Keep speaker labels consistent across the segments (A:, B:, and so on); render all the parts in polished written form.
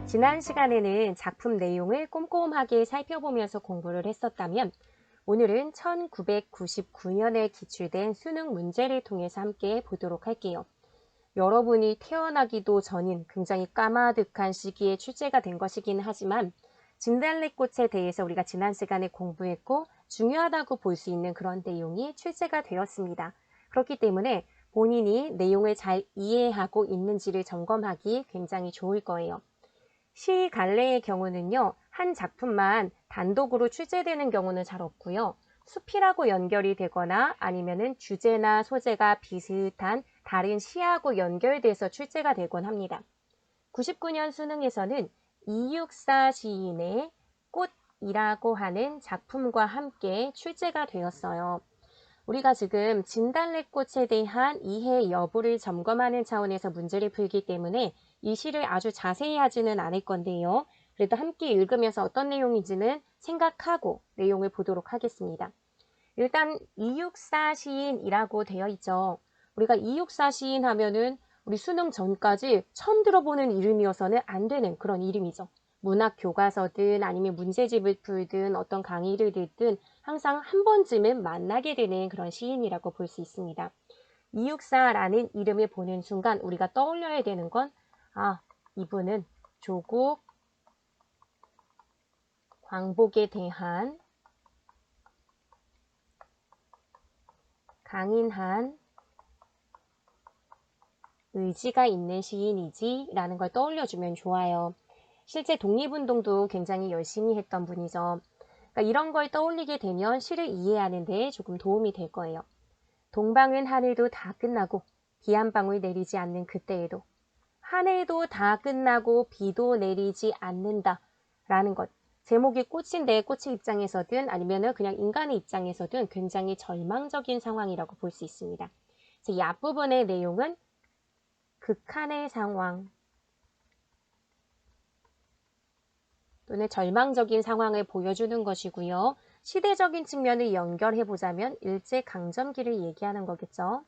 A: 지난 시간에는 작품 내용을 꼼꼼하게 살펴보면서 공부를 했었다면 오늘은 1999년에 기출된 수능 문제를 통해서 함께 보도록 할게요. 여러분이 태어나기도 전인 굉장히 까마득한 시기에 출제가 된 것이긴 하지만 진달래꽃에 대해서 우리가 지난 시간에 공부했고 중요하다고 볼 수 있는 그런 내용이 출제가 되었습니다. 그렇기 때문에 본인이 내용을 잘 이해하고 있는지를 점검하기 굉장히 좋을 거예요. 시 갈래의 경우는요, 한 작품만 단독으로 출제되는 경우는 잘 없고요. 숲이라고 연결이 되거나 아니면은 주제나 소재가 비슷한 다른 시하고 연결돼서 출제가 되곤 합니다. 99년 수능에서는 이육사 시인의 꽃이라고 하는 작품과 함께 출제가 되었어요. 우리가 지금 진달래꽃에 대한 이해 여부를 점검하는 차원에서 문제를 풀기 때문에 이 시를 아주 자세히 하지는 않을 건데요. 그래도 함께 읽으면서 어떤 내용인지는 생각하고 내용을 보도록 하겠습니다. 일단 이육사 시인이라고 되어 있죠. 우리가 이육사 시인 하면은 우리 수능 전까지 처음 들어보는 이름이어서는 안 되는 그런 이름이죠. 문학 교과서든 아니면 문제집을 풀든 어떤 강의를 듣든 항상 한 번쯤은 만나게 되는 그런 시인이라고 볼 수 있습니다. 이육사라는 이름을 보는 순간 우리가 떠올려야 되는 건 이분은 조국 광복에 대한 강인한 의지가 있는 시인이지 라는 걸 떠올려주면 좋아요. 실제 독립운동도 굉장히 열심히 했던 분이죠. 그러니까 이런 걸 떠올리게 되면 시를 이해하는 데 조금 도움이 될 거예요. 동방은 하늘도 다 끝나고 비 한 방울 내리지 않는 그때에도 한 해도 다 끝나고 비도 내리지 않는다 라는 것. 제목이 꽃인데 꽃의 입장에서든 아니면 그냥 인간의 입장에서든 굉장히 절망적인 상황이라고 볼 수 있습니다. 이 앞부분의 내용은 극한의 상황 또는 절망적인 상황을 보여주는 것이고요. 시대적인 측면을 연결해 보자면 일제강점기를 얘기하는 거겠죠.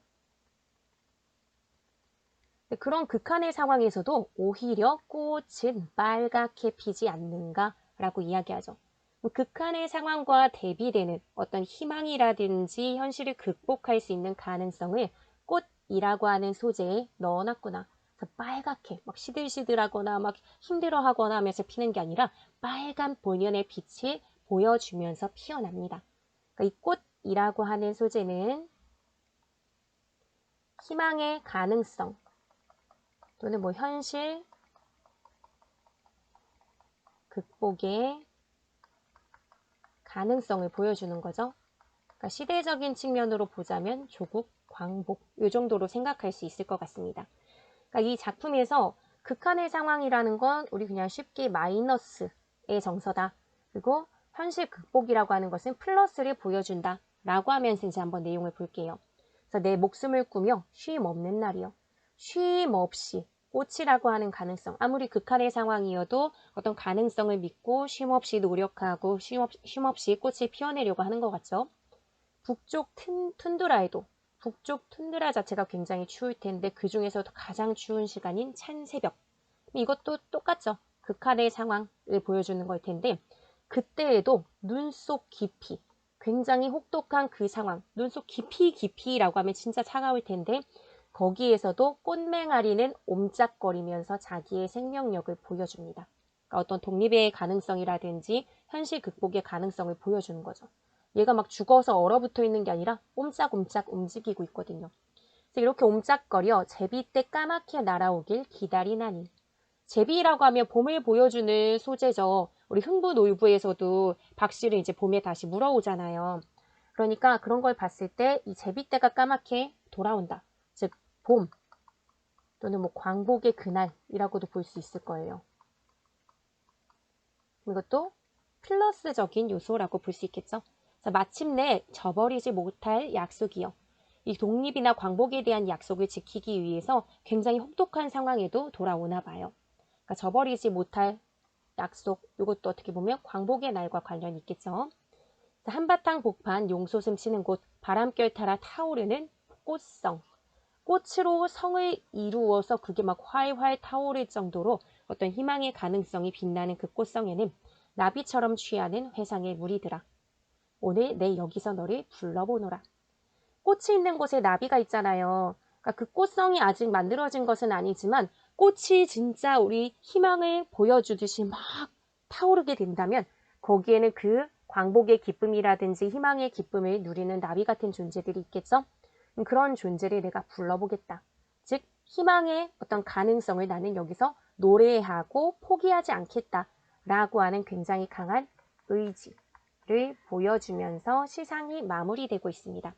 A: 그런 극한의 상황에서도 오히려 꽃은 빨갛게 피지 않는가 라고 이야기하죠. 극한의 상황과 대비되는 어떤 희망이라든지 현실을 극복할 수 있는 가능성을 꽃이라고 하는 소재에 넣어놨구나. 빨갛게 막 시들시들하거나 막 힘들어하거나 하면서 피는 게 아니라 빨간 본연의 빛을 보여주면서 피어납니다. 그러니까 이 꽃이라고 하는 소재는 희망의 가능성 또는 현실 극복의 가능성을 보여주는 거죠. 그러니까 시대적인 측면으로 보자면 조국, 광복 이 정도로 생각할 수 있을 것 같습니다. 그러니까 이 작품에서 극한의 상황이라는 건 우리 그냥 쉽게 마이너스의 정서다. 그리고 현실 극복이라고 하는 것은 플러스를 보여준다. 라고 하면서 이제 한번 내용을 볼게요. 그래서 내 목숨을 꾸며 쉼 없는 날이요. 쉼 없이 꽃이라고 하는 가능성, 아무리 극한의 상황이어도 어떤 가능성을 믿고 쉼 없이 노력하고 쉼 없이 꽃을 피워내려고 하는 것 같죠. 북쪽 툰드라에도 북쪽 툰드라 자체가 굉장히 추울 텐데 그 중에서도 가장 추운 시간인 찬 새벽. 이것도 똑같죠. 극한의 상황을 보여주는 걸 텐데 그때에도 눈 속 깊이 굉장히 혹독한 그 상황, 눈 속 깊이라고 하면 진짜 차가울 텐데 거기에서도 꽃맹아리는 옴짝거리면서 자기의 생명력을 보여줍니다. 그러니까 어떤 독립의 가능성이라든지 현실 극복의 가능성을 보여주는 거죠. 얘가 막 죽어서 얼어붙어 있는 게 아니라 옴짝옴짝 움직이고 있거든요. 그래서 이렇게 옴짝거려 제비때 까맣게 날아오길 기다리나니. 제비라고 하면 봄을 보여주는 소재죠. 우리 흥부놀부에서도 박씨를 이제 봄에 다시 물어오잖아요. 그러니까 그런 걸 봤을 때 이 제비때가 까맣게 돌아온다. 즉 봄 또는 광복의 그날이라고도 볼 수 있을 거예요. 이것도 플러스적인 요소라고 볼 수 있겠죠. 그래서 마침내 저버리지 못할 약속이요. 이 독립이나 광복에 대한 약속을 지키기 위해서 굉장히 혹독한 상황에도 돌아오나 봐요. 그러니까 저버리지 못할 약속, 이것도 어떻게 보면 광복의 날과 관련이 있겠죠. 한바탕 복판 용솟음 치는 곳, 바람결 타라 타오르는 꽃성. 꽃으로 성을 이루어서 그게 막 활활 타오를 정도로 어떤 희망의 가능성이 빛나는 그 꽃성에는 나비처럼 취하는 회상의 무리들아. 오늘 내 여기서 너를 불러보노라. 꽃이 있는 곳에 나비가 있잖아요. 그러니까 그 꽃성이 아직 만들어진 것은 아니지만 꽃이 진짜 우리 희망을 보여주듯이 막 타오르게 된다면 거기에는 그 광복의 기쁨이라든지 희망의 기쁨을 누리는 나비 같은 존재들이 있겠죠? 그런 존재를 내가 불러보겠다. 즉 희망의 어떤 가능성을 나는 여기서 노래하고 포기하지 않겠다라고 하는 굉장히 강한 의지를 보여주면서 시상이 마무리되고 있습니다.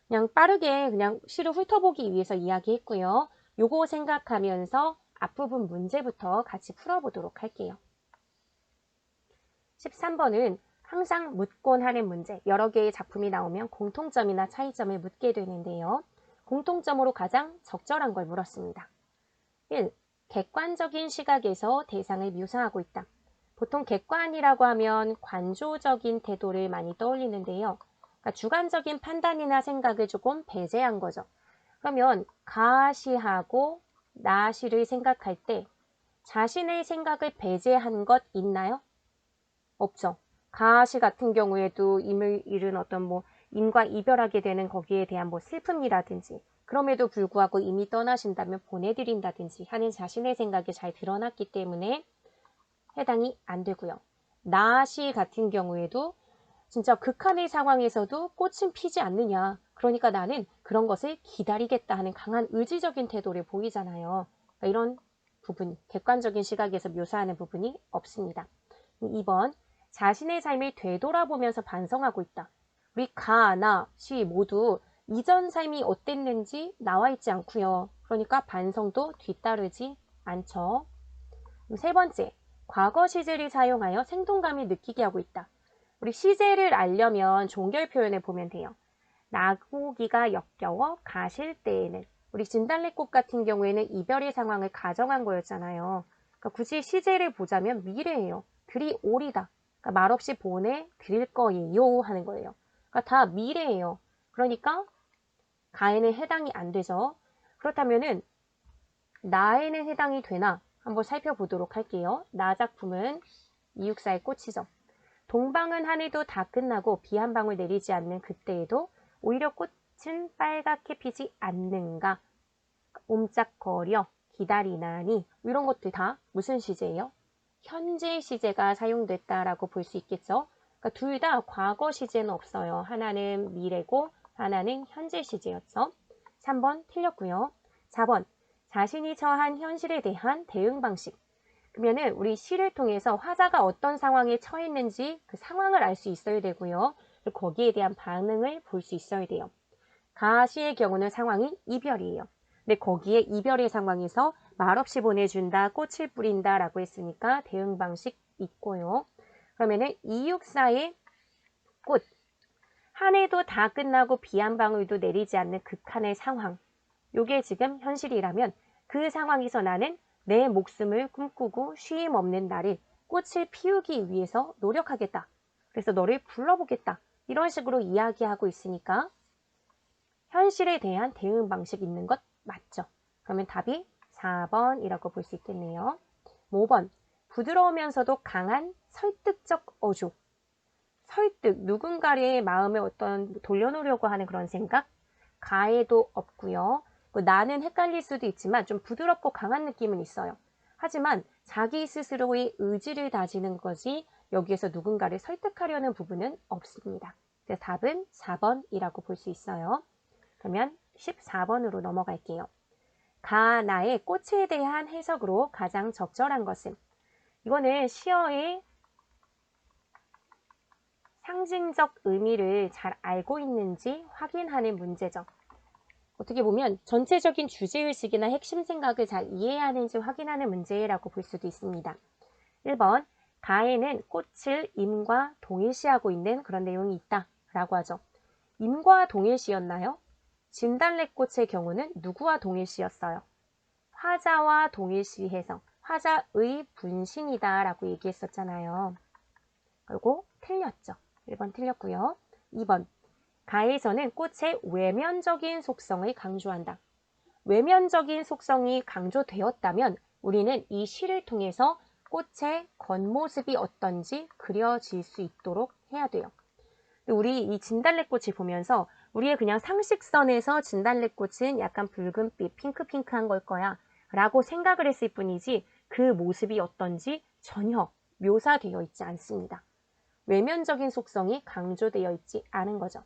A: 그냥 빠르게 그냥 시를 훑어보기 위해서 이야기했고요. 요거 생각하면서 앞부분 문제부터 같이 풀어보도록 할게요. 13번은 항상 묻곤 하는 문제, 여러 개의 작품이 나오면 공통점이나 차이점을 묻게 되는데요. 공통점으로 가장 적절한 걸 물었습니다. 1. 객관적인 시각에서 대상을 묘사하고 있다. 보통 객관이라고 하면 관조적인 태도를 많이 떠올리는데요. 그러니까 주관적인 판단이나 생각을 조금 배제한 거죠. 그러면 가시하고 나시를 생각할 때 자신의 생각을 배제한 것 있나요? 없죠. 가시 같은 경우에도 임을 잃은 어떤 임과 이별하게 되는 거기에 대한 슬픔이라든지 그럼에도 불구하고 이미 떠나신다면 보내드린다든지 하는 자신의 생각이 잘 드러났기 때문에 해당이 안 되고요. 나시 같은 경우에도 진짜 극한의 상황에서도 꽃은 피지 않느냐. 그러니까 나는 그런 것을 기다리겠다 하는 강한 의지적인 태도를 보이잖아요. 그러니까 이런 부분이 객관적인 시각에서 묘사하는 부분이 없습니다. 2번 자신의 삶을 되돌아보면서 반성하고 있다. 우리 가, 나, 시 모두 이전 삶이 어땠는지 나와 있지 않고요. 그러니까 반성도 뒤따르지 않죠. 3번째, 과거 시제를 사용하여 생동감을 느끼게 하고 있다. 우리 시제를 알려면 종결 표현을 보면 돼요. 나고기가 역겨워 가실 때에는 우리 진달래꽃 같은 경우에는 이별의 상황을 가정한 거였잖아요. 그러니까 굳이 시제를 보자면 미래예요. 들이 오리다. 그러니까 말없이 보내드릴 거예요 하는 거예요. 그러니까 다 미래예요. 그러니까 가에는 해당이 안 되죠. 그렇다면은 나에는 해당이 되나 한번 살펴보도록 할게요. 나 작품은 이육사의 꽃이죠. 동방은 하늘도 다 끝나고 비 한 방울 내리지 않는 그때에도 오히려 꽃은 빨갛게 피지 않는가. 옴짝거려 기다리나니 이런 것들 다 무슨 시제예요? 현재 시제가 사용됐다라고 볼 수 있겠죠. 그러니까 둘 다 과거 시제는 없어요. 하나는 미래고 하나는 현재 시제였죠. 3번 틀렸고요. 4번 자신이 처한 현실에 대한 대응 방식. 그러면은 우리 시를 통해서 화자가 어떤 상황에 처했는지 그 상황을 알 수 있어야 되고요. 그리고 거기에 대한 반응을 볼 수 있어야 돼요. 가시의 경우는 상황이 이별이에요. 근데 거기에 이별의 상황에서 말없이 보내준다, 꽃을 뿌린다 라고 했으니까 대응 방식 있고요. 그러면은 264의 꽃. 한 해도 다 끝나고 비 한 방울도 내리지 않는 극한의 상황. 요게 지금 현실이라면 그 상황에서 나는 내 목숨을 꿈꾸고 쉼 없는 나를 꽃을 피우기 위해서 노력하겠다. 그래서 너를 불러보겠다. 이런 식으로 이야기하고 있으니까 현실에 대한 대응 방식 있는 것 맞죠? 그러면 답이 4번이라고 볼 수 있겠네요. 5번 부드러우면서도 강한 설득적 어조. 설득, 누군가의 마음을 돌려놓으려고 하는 그런 생각? 가에도 없고요. 나는 헷갈릴 수도 있지만 좀 부드럽고 강한 느낌은 있어요. 하지만 자기 스스로의 의지를 다지는 것이 여기에서 누군가를 설득하려는 부분은 없습니다. 그래서 답은 4번이라고 볼 수 있어요. 그러면 14번으로 넘어갈게요. 가나의 꽃에 대한 해석으로 가장 적절한 것은 이거는 시어의 상징적 의미를 잘 알고 있는지 확인하는 문제죠. 어떻게 보면 전체적인 주제의식이나 핵심 생각을 잘 이해하는지 확인하는 문제라고 볼 수도 있습니다. 1번, 가에는 꽃을 임과 동일시하고 있는 그런 내용이 있다 라고 하죠. 임과 동일시였나요? 진달래꽃의 경우는 누구와 동일시였어요? 화자와 동일시해서 화자의 분신이다 라고 얘기했었잖아요. 그리고 틀렸죠. 1번 틀렸고요. 2번, 가에서는 꽃의 외면적인 속성을 강조한다. 외면적인 속성이 강조되었다면 우리는 이 시를 통해서 꽃의 겉모습이 어떤지 그려질 수 있도록 해야 돼요. 우리 이 진달래꽃을 보면서 우리의 그냥 상식선에서 진달래꽃은 약간 붉은빛, 핑크핑크한 걸 거야 라고 생각을 했을 뿐이지 그 모습이 어떤지 전혀 묘사되어 있지 않습니다. 외면적인 속성이 강조되어 있지 않은 거죠.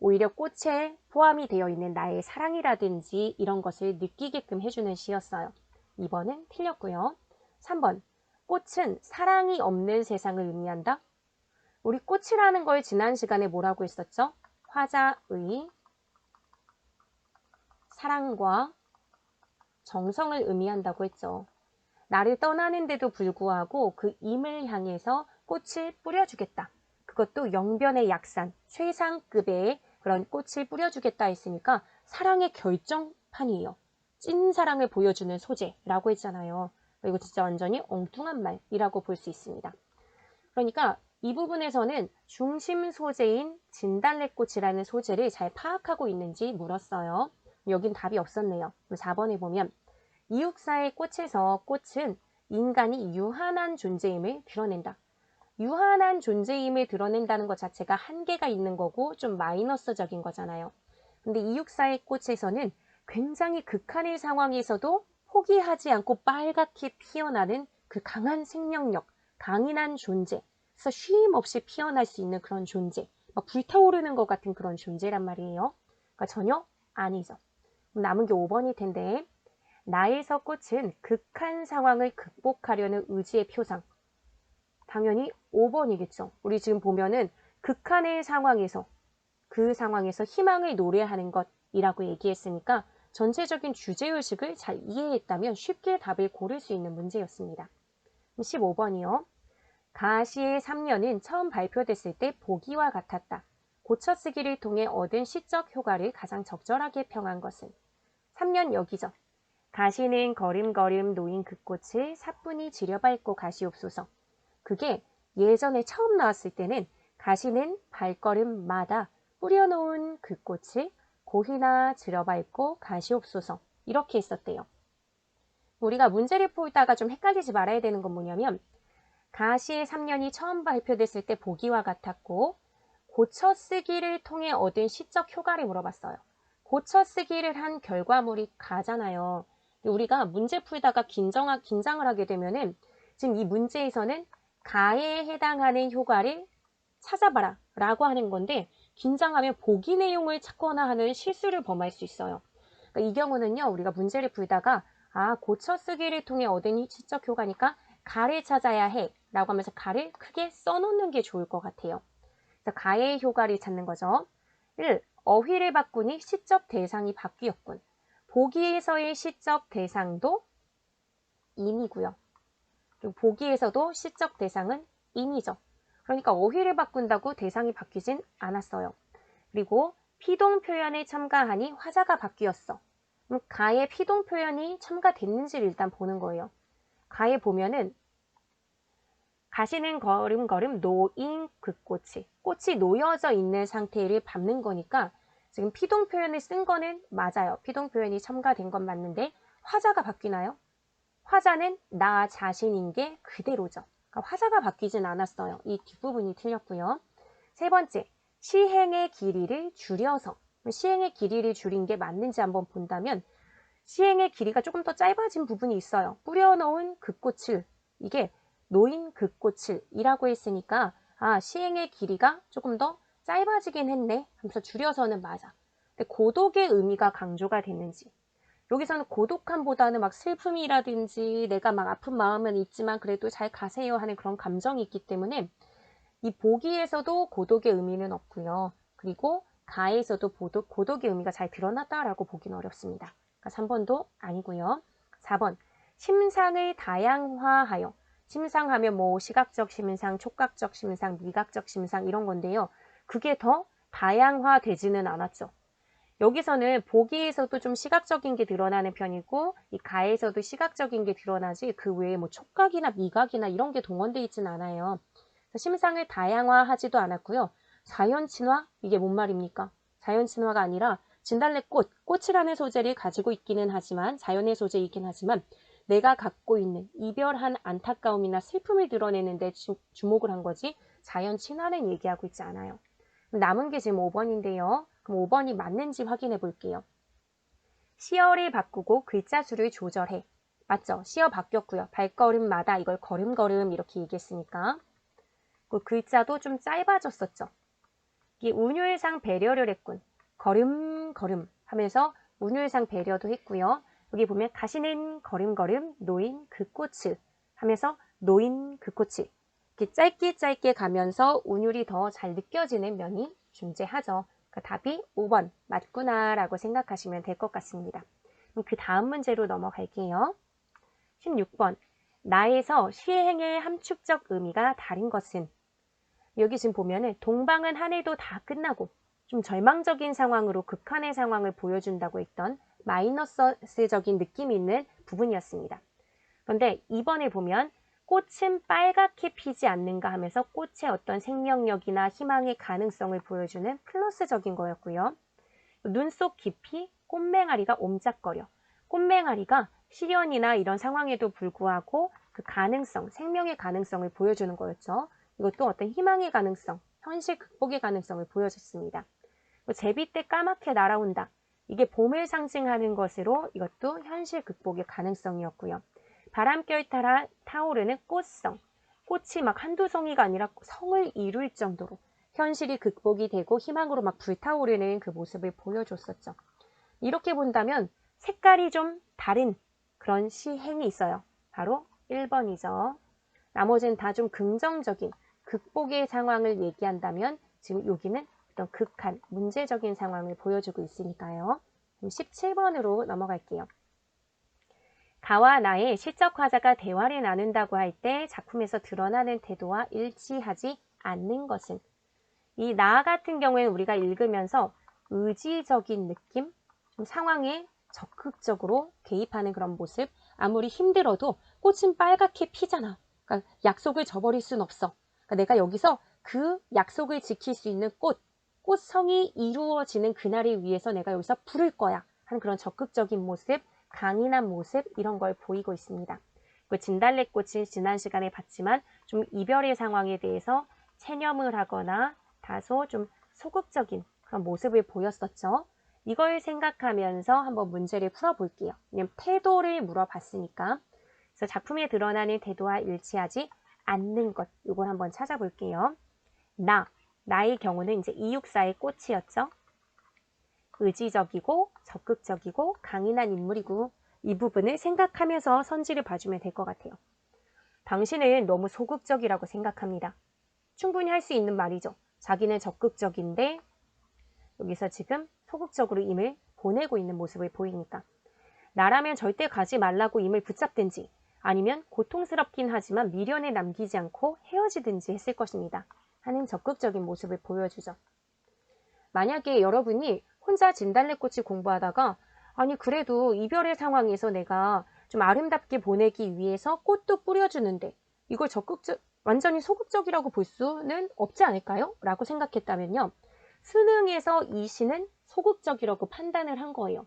A: 오히려 꽃에 포함이 되어 있는 나의 사랑이라든지 이런 것을 느끼게끔 해주는 시였어요. 2번은 틀렸고요. 3번, 꽃은 사랑이 없는 세상을 의미한다. 우리 꽃이라는 걸 지난 시간에 뭐라고 했었죠? 화자의 사랑과 정성을 의미한다고 했죠. 나를 떠나는데도 불구하고 그 임을 향해서 꽃을 뿌려주겠다. 그것도 영변의 약산, 최상급의 그런 꽃을 뿌려주겠다 했으니까 사랑의 결정판이에요. 찐 사랑을 보여주는 소재라고 했잖아요. 이거 진짜 완전히 엉뚱한 말이라고 볼 수 있습니다. 그러니까 이 부분에서는 중심 소재인 진달래꽃이라는 소재를 잘 파악하고 있는지 물었어요. 여긴 답이 없었네요. 4번에 보면 이육사의 꽃에서 꽃은 인간이 유한한 존재임을 드러낸다. 유한한 존재임을 드러낸다는 것 자체가 한계가 있는 거고 좀 마이너스적인 거잖아요. 근데 이육사의 꽃에서는 굉장히 극한의 상황에서도 포기하지 않고 빨갛게 피어나는 그 강한 생명력, 강인한 존재, 그래서 쉼 없이 피어날 수 있는 그런 존재, 막 불타오르는 것 같은 그런 존재란 말이에요. 그러니까 전혀 아니죠. 남은 게 5번일 텐데 나에서 꽃은 극한 상황을 극복하려는 의지의 표상. 당연히 5번이겠죠. 우리 지금 보면은 극한의 상황에서 그 상황에서 희망을 노래하는 것이라고 얘기했으니까 전체적인 주제의식을 잘 이해했다면 쉽게 답을 고를 수 있는 문제였습니다. 15번이요. 가시의 3년은 처음 발표됐을 때 보기와 같았다. 고쳐쓰기를 통해 얻은 시적 효과를 가장 적절하게 평한 것은 3년 여기죠. 가시는 걸음걸음 놓인 그 꽃을 사뿐히 지려밟고 가시옵소서. 그게 예전에 처음 나왔을 때는 가시는 발걸음마다 뿌려놓은 그 꽃을 고히나 지려밟고 가시옵소서 이렇게 했었대요. 우리가 문제를 풀다가 좀 헷갈리지 말아야 되는 건 뭐냐면 가시의 3년이 처음 발표됐을 때 보기와 같았고 고쳐쓰기를 통해 얻은 시적 효과를 물어봤어요. 고쳐쓰기를 한 결과물이 가잖아요. 우리가 문제 풀다가 긴장을 하게 되면은 지금 이 문제에서는 가에 해당하는 효과를 찾아봐라 라고 하는 건데 긴장하면 보기 내용을 찾거나 하는 실수를 범할 수 있어요. 그러니까 이 경우는요. 우리가 문제를 풀다가 고쳐쓰기를 통해 얻은 시적 효과니까 가를 찾아야 해 라고 하면서 가를 크게 써놓는 게 좋을 것 같아요. 그래서 가의 효과를 찾는 거죠. 1. 어휘를 바꾸니 시적 대상이 바뀌었군. 보기에서의 시적 대상도 인이고요. 그리고 보기에서도 시적 대상은 인이죠. 그러니까 어휘를 바꾼다고 대상이 바뀌진 않았어요. 그리고 피동 표현에 첨가하니 화자가 바뀌었어. 그럼 가의 피동 표현이 첨가됐는지를 일단 보는 거예요. 가에 보면은 가시는 걸음걸음 놓인 그 꽃이 놓여져 있는 상태를 밟는 거니까 지금 피동 표현을 쓴 거는 맞아요. 피동 표현이 첨가된 건 맞는데 화자가 바뀌나요? 화자는 나 자신인 게 그대로죠. 그러니까 화자가 바뀌진 않았어요. 이 뒷부분이 틀렸고요. 세 번째, 시행의 길이를 줄여서 시행의 길이를 줄인 게 맞는지 한번 본다면 시행의 길이가 조금 더 짧아진 부분이 있어요. 뿌려놓은 그 꽃을 이게 놓인 그 꽃을 이라고 했으니까 시행의 길이가 조금 더 짧아지긴 했네 하면서 줄여서는 맞아. 근데 고독의 의미가 강조가 됐는지 여기서는 고독함보다는 막 슬픔이라든지 내가 막 아픈 마음은 있지만 그래도 잘 가세요 하는 그런 감정이 있기 때문에 이 보기에서도 고독의 의미는 없고요. 그리고 가에서도 고독의 의미가 잘 드러났다라고 보기는 어렵습니다. 그러니까 3번도 아니고요. 4번 심상을 다양화하여 심상하면 뭐 시각적 심상, 촉각적 심상, 미각적 심상 이런 건데요. 그게 더 다양화되지는 않았죠. 여기서는 보기에서도 좀 시각적인 게 드러나는 편이고 이 가에서도 시각적인 게 드러나지 그 외에 뭐 촉각이나 미각이나 이런 게 동원되어 있지는 않아요. 심상을 다양화하지도 않았고요. 자연친화? 이게 뭔 말입니까? 자연친화가 아니라 진달래꽃, 꽃이라는 소재를 가지고 있기는 하지만 자연의 소재이긴 하지만 내가 갖고 있는 이별한 안타까움이나 슬픔을 드러내는데 주목을 한 거지 자연 친화는 얘기하고 있지 않아요. 남은 게 지금 5번인데요. 그럼 5번이 맞는지 확인해 볼게요. 시어를 바꾸고 글자 수를 조절해. 맞죠? 시어 바뀌었고요. 발걸음마다 이걸 걸음걸음 이렇게 얘기했으니까. 그 글자도 좀 짧아졌었죠. 이게 운율상 배려를 했군. 걸음걸음 하면서 운율상 배려도 했고요. 여기 보면 가시는 걸음걸음 놓인 그 꽃을 하면서 놓인 그 꽃을 이렇게 짧게 가면서 운율이 더 잘 느껴지는 면이 존재하죠. 그 답이 5번 맞구나라고 생각하시면 될 것 같습니다. 그럼 그 다음 문제로 넘어갈게요. 16번 나에서 시행의 함축적 의미가 다른 것은 여기 지금 보면은 동방은 한 해도 다 끝나고 좀 절망적인 상황으로 극한의 상황을 보여준다고 했던 마이너스적인 느낌이 있는 부분이었습니다. 그런데 이번에 보면 꽃은 빨갛게 피지 않는가 하면서 꽃의 어떤 생명력이나 희망의 가능성을 보여주는 플러스적인 거였고요. 눈 속 깊이 꽃맹아리가 옴짝거려. 꽃맹아리가 시련이나 이런 상황에도 불구하고 그 가능성, 생명의 가능성을 보여주는 거였죠. 이것도 어떤 희망의 가능성, 현실 극복의 가능성을 보여줬습니다. 제비때 까맣게 날아온다. 이게 봄을 상징하는 것으로 이것도 현실 극복의 가능성이었고요. 바람결 따라 타오르는 꽃성. 꽃이 막 한두 송이가 아니라 성을 이룰 정도로 현실이 극복이 되고 희망으로 막 불타오르는 그 모습을 보여줬었죠. 이렇게 본다면 색깔이 좀 다른 그런 시행이 있어요. 바로 1번이죠. 나머지는 다 좀 긍정적인 극복의 상황을 얘기한다면 지금 여기는 어떤 극한, 문제적인 상황을 보여주고 있으니까요. 17번으로 넘어갈게요. 가와 나의 시적 화자가 대화를 나눈다고 할 때 작품에서 드러나는 태도와 일치하지 않는 것은 이 나 같은 경우에는 우리가 읽으면서 의지적인 느낌, 좀 상황에 적극적으로 개입하는 그런 모습, 아무리 힘들어도 꽃은 빨갛게 피잖아. 그러니까 약속을 저버릴 순 없어. 그러니까 내가 여기서 그 약속을 지킬 수 있는 꽃성이 이루어지는 그날을 위해서 내가 여기서 부를 거야 하는 그런 적극적인 모습, 강인한 모습 이런 걸 보이고 있습니다. 그 진달래꽃이 지난 시간에 봤지만 좀 이별의 상황에 대해서 체념을 하거나 다소 좀 소극적인 그런 모습을 보였었죠. 이걸 생각하면서 한번 문제를 풀어볼게요. 왜냐면 태도를 물어봤으니까. 그래서 작품에 드러나는 태도와 일치하지 않는 것, 이걸 한번 찾아볼게요. 나의 경우는 이제 이육사의 꽃이었죠. 의지적이고 적극적이고 강인한 인물이고 이 부분을 생각하면서 선지를 봐주면 될 것 같아요. 당신은 너무 소극적이라고 생각합니다. 충분히 할 수 있는 말이죠. 자기는 적극적인데 여기서 지금 소극적으로 임을 보내고 있는 모습을 보이니까 나라면 절대 가지 말라고 임을 붙잡든지 아니면 고통스럽긴 하지만 미련에 남기지 않고 헤어지든지 했을 것입니다. 하는 적극적인 모습을 보여주죠. 만약에 여러분이 혼자 진달래꽃을 공부하다가 아니 그래도 이별의 상황에서 내가 좀 아름답게 보내기 위해서 꽃도 뿌려주는데 이걸 완전히 소극적이라고 볼 수는 없지 않을까요? 라고 생각했다면요. 수능에서 이 시는 소극적이라고 판단을 한 거예요.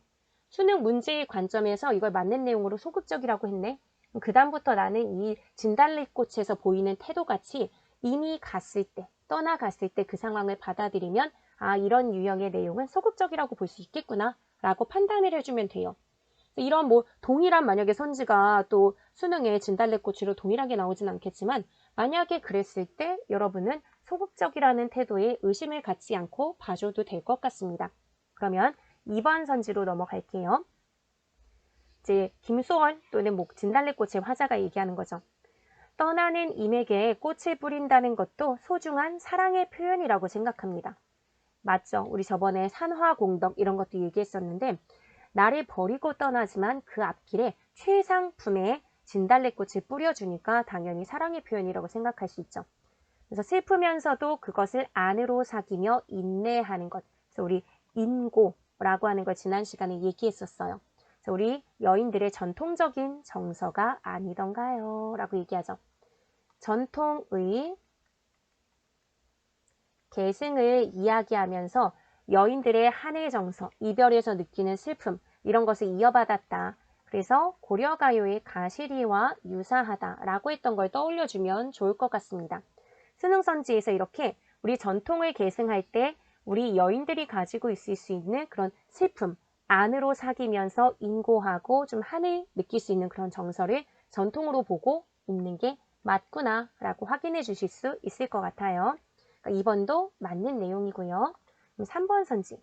A: 수능 문제의 관점에서 이걸 맞는 내용으로 소극적이라고 했네. 그 다음부터 나는 이 진달래꽃에서 보이는 태도같이 이미 갔을 때, 떠나갔을 때 그 상황을 받아들이면 아 이런 유형의 내용은 소극적이라고 볼 수 있겠구나 라고 판단을 해주면 돼요. 이런 뭐 동일한 만약에 선지가 또 수능에 진달래꽃으로 동일하게 나오진 않겠지만 만약에 그랬을 때 여러분은 소극적이라는 태도에 의심을 갖지 않고 봐줘도 될 것 같습니다. 그러면 2번 선지로 넘어갈게요. 이제 김소월 또는 진달래꽃의 화자가 얘기하는 거죠. 떠나는 임에게 꽃을 뿌린다는 것도 소중한 사랑의 표현이라고 생각합니다. 맞죠? 우리 저번에 산화공덕 이런 것도 얘기했었는데 나를 버리고 떠나지만 그 앞길에 최상품의 진달래꽃을 뿌려주니까 당연히 사랑의 표현이라고 생각할 수 있죠. 그래서 슬프면서도 그것을 안으로 사귀며 인내하는 것. 그래서 우리 인고라고 하는 걸 지난 시간에 얘기했었어요. 그래서 우리 여인들의 전통적인 정서가 아니던가요? 라고 얘기하죠. 전통의 계승을 이야기하면서 여인들의 한의 정서, 이별에서 느끼는 슬픔 이런 것을 이어받았다. 그래서 고려가요의 가시리와 유사하다라고 했던 걸 떠올려주면 좋을 것 같습니다. 수능선지에서 이렇게 우리 전통을 계승할 때 우리 여인들이 가지고 있을 수 있는 그런 슬픔, 안으로 사귀면서 인고하고 좀 한을 느낄 수 있는 그런 정서를 전통으로 보고 있는 게 맞구나 라고 확인해 주실 수 있을 것 같아요. 그러니까 2번도 맞는 내용이고요. 3번 선지.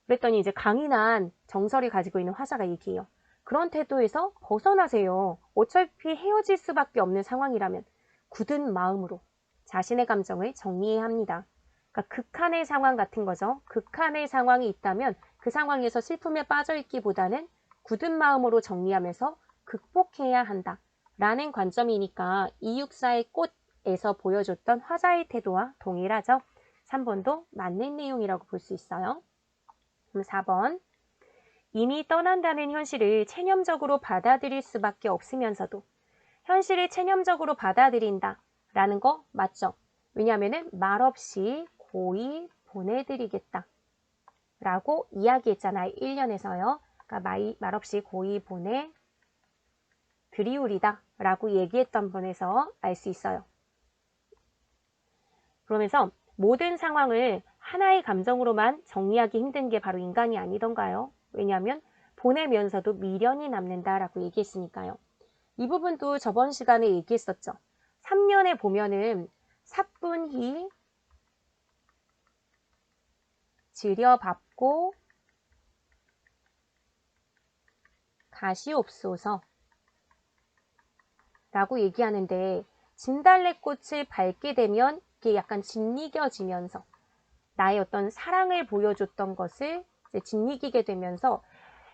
A: 그랬더니 이제 강인한 정설이 가지고 있는 화자가 얘기해요. 그런 태도에서 벗어나세요. 어차피 헤어질 수밖에 없는 상황이라면 굳은 마음으로 자신의 감정을 정리해야 합니다. 그러니까 극한의 상황 같은 거죠. 극한의 상황이 있다면 그 상황에서 슬픔에 빠져있기보다는 굳은 마음으로 정리하면서 극복해야 한다. 라는 관점이니까 264의 꽃에서 보여줬던 화자의 태도와 동일하죠. 3번도 맞는 내용이라고 볼 수 있어요. 4번. 이미 떠난다는 현실을 체념적으로 받아들일 수밖에 없으면서도 현실을 체념적으로 받아들인다 라는 거 맞죠? 왜냐하면 말없이 고이 보내드리겠다 라고 이야기했잖아요. 1년에서요. 그러니까 말없이 고이 보내드리우리다 라고 얘기했던 분에서 알 수 있어요. 그러면서 모든 상황을 하나의 감정으로만 정리하기 힘든 게 바로 인간이 아니던가요? 왜냐하면 보내면서도 미련이 남는다라고 얘기했으니까요. 이 부분도 저번 시간에 얘기했었죠. 3년에 보면은 사뿐히 들여밟고 가시옵소서 라고 얘기하는데 진달래꽃을 밟게 되면 이게 약간 짓이겨지면서 나의 어떤 사랑을 보여줬던 것을 이제 짓이기게 되면서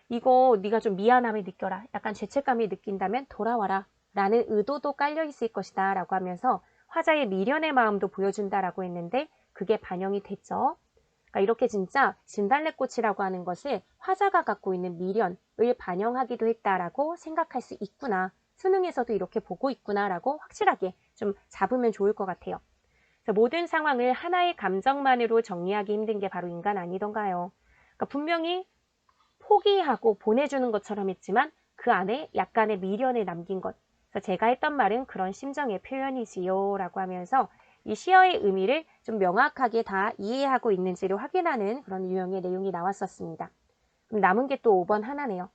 A: 이거 네가 좀 미안함을 느껴라. 약간 죄책감이 느낀다면 돌아와라. 라는 의도도 깔려 있을 것이다. 라고 하면서 화자의 미련의 마음도 보여준다라고 했는데 그게 반영이 됐죠. 그러니까 이렇게 진짜 진달래꽃이라고 하는 것을 화자가 갖고 있는 미련을 반영하기도 했다라고 생각할 수 있구나. 수능에서도 이렇게 보고 있구나라고 확실하게 좀 잡으면 좋을 것 같아요. 그래서 모든 상황을 하나의 감정만으로 정리하기 힘든 게 바로 인간 아니던가요? 그러니까 분명히 포기하고 보내주는 것처럼 했지만 그 안에 약간의 미련을 남긴 것. 그래서 제가 했던 말은 그런 심정의 표현이지요 라고 하면서 이 시어의 의미를 좀 명확하게 다 이해하고 있는지를 확인하는 그런 유형의 내용이 나왔었습니다. 그럼 남은 게 또 5번 하나네요.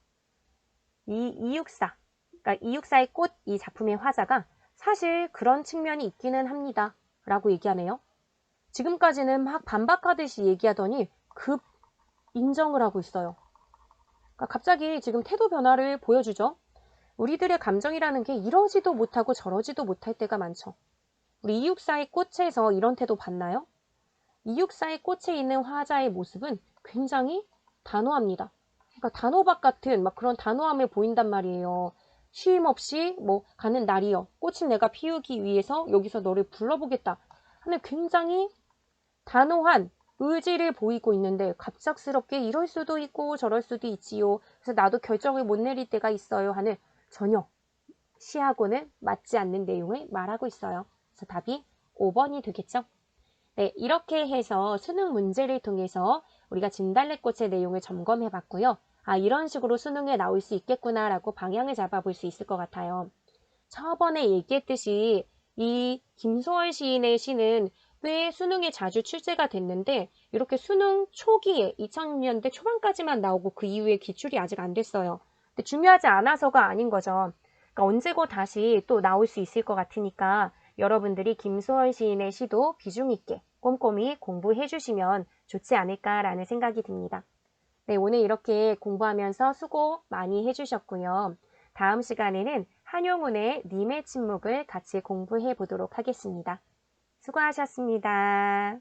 A: 이 264, 그러니까 264의 꽃 이 작품의 화자가 사실 그런 측면이 있기는 합니다 라고 얘기하네요. 지금까지는 막 반박하듯이 얘기하더니 급 인정을 하고 있어요. 그러니까 갑자기 지금 태도 변화를 보여주죠. 우리들의 감정이라는 게 이러지도 못하고 저러지도 못할 때가 많죠. 우리 264의 꽃에서 이런 태도 봤나요? 264의 꽃에 있는 화자의 모습은 굉장히 단호합니다. 그러니까 단호박 같은 막 그런 단호함을 보인단 말이에요. 쉼 없이 뭐 가는 날이여 꽃은 내가 피우기 위해서 여기서 너를 불러보겠다 하는 굉장히 단호한 의지를 보이고 있는데 갑작스럽게 이럴 수도 있고 저럴 수도 있지요. 그래서 나도 결정을 못 내릴 때가 있어요 하는 전혀 시하고는 맞지 않는 내용을 말하고 있어요. 그래서 답이 5번이 되겠죠. 네, 이렇게 해서 수능 문제를 통해서 우리가 진달래꽃의 내용을 점검해 봤고요. 아, 이런 식으로 수능에 나올 수 있겠구나라고 방향을 잡아볼 수 있을 것 같아요. 저번에 얘기했듯이 이 김소월 시인의 시는 왜 수능에 자주 출제가 됐는데 이렇게 수능 초기에 2000년대 초반까지만 나오고 그 이후에 기출이 아직 안 됐어요. 근데 중요하지 않아서가 아닌 거죠. 그러니까 언제고 다시 또 나올 수 있을 것 같으니까 여러분들이 김소월 시인의 시도 비중 있게 꼼꼼히 공부해 주시면 좋지 않을까라는 생각이 듭니다. 네, 오늘 이렇게 공부하면서 수고 많이 해주셨고요. 다음 시간에는 한용운의 님의 침묵을 같이 공부해 보도록 하겠습니다. 수고하셨습니다.